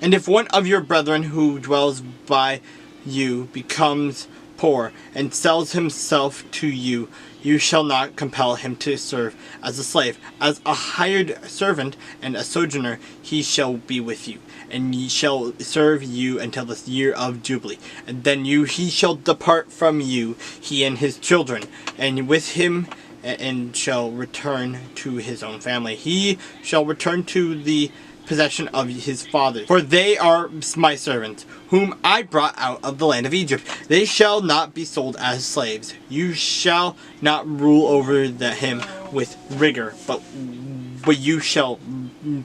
And if one of your brethren who dwells by you becomes poor and sells himself to you, you shall not compel him to serve as a slave. As a hired servant and a sojourner he shall be with you, and he shall serve you until the year of Jubilee. And then he shall depart from you, he and his children, and with him, and shall return to his own family. He shall return to the possession of his fathers, for they are my servants, whom I brought out of the land of Egypt. They shall not be sold as slaves. You shall not rule over him with rigor, but you shall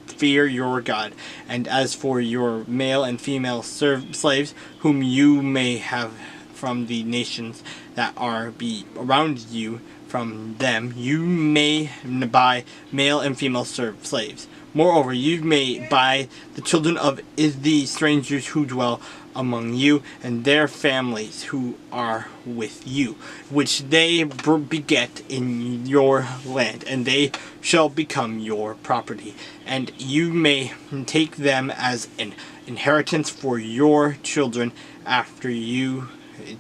fear your God. And as for your male and female slaves, whom you may have from the nations that are around you, from them you may buy male and female slaves. Moreover, you may buy the children of the strangers who dwell among you, and their families who are with you, which they beget in your land, and they shall become your property. And you may take them as an inheritance for your children after you,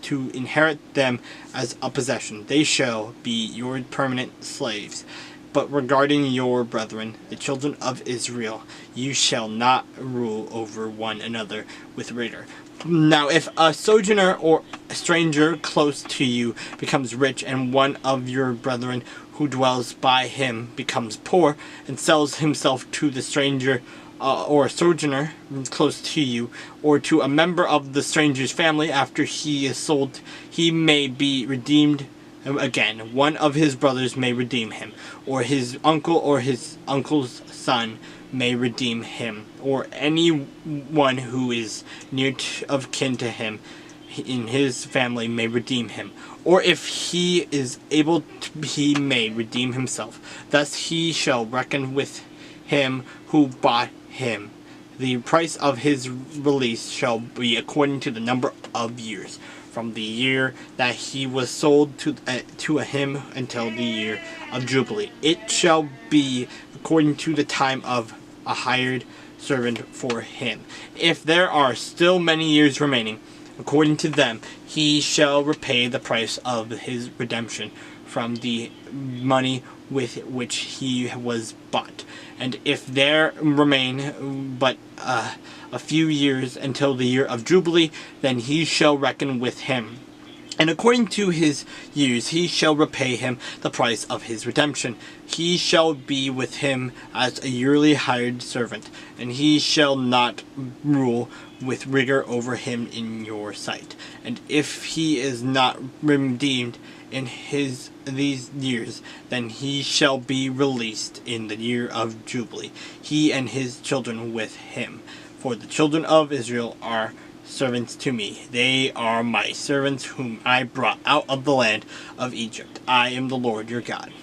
to inherit them as a possession. They shall be your permanent slaves. But regarding your brethren, the children of Israel, you shall not rule over one another with rigor. Now if a sojourner or a stranger close to you becomes rich, and one of your brethren who dwells by him becomes poor, and sells himself to the stranger or a sojourner close to you, or to a member of the stranger's family, after he is sold, he may be redeemed again. One of his brothers may redeem him, or his uncle or his uncle's son may redeem him, or anyone who is near of kin to him in his family may redeem him. Or if he is able to, he may redeem himself. Thus he shall reckon with him who bought him. The price of his release shall be according to the number of years, from the year that he was sold to him until the year of Jubilee. It shall be according to the time of a hired servant for him. If there are still many years remaining, according to them, he shall repay the price of his redemption from the money with which he was bought. And if there remain but a few years until the year of Jubilee, then he shall reckon with him. And according to his years he shall repay him the price of his redemption. He shall be with him as a yearly hired servant, and he shall not rule with rigor over him in your sight. And if he is not redeemed in these years, then he shall be released in the year of Jubilee, he and his children with him. For the children of Israel are servants to me. They are my servants whom I brought out of the land of Egypt. I am the Lord your God.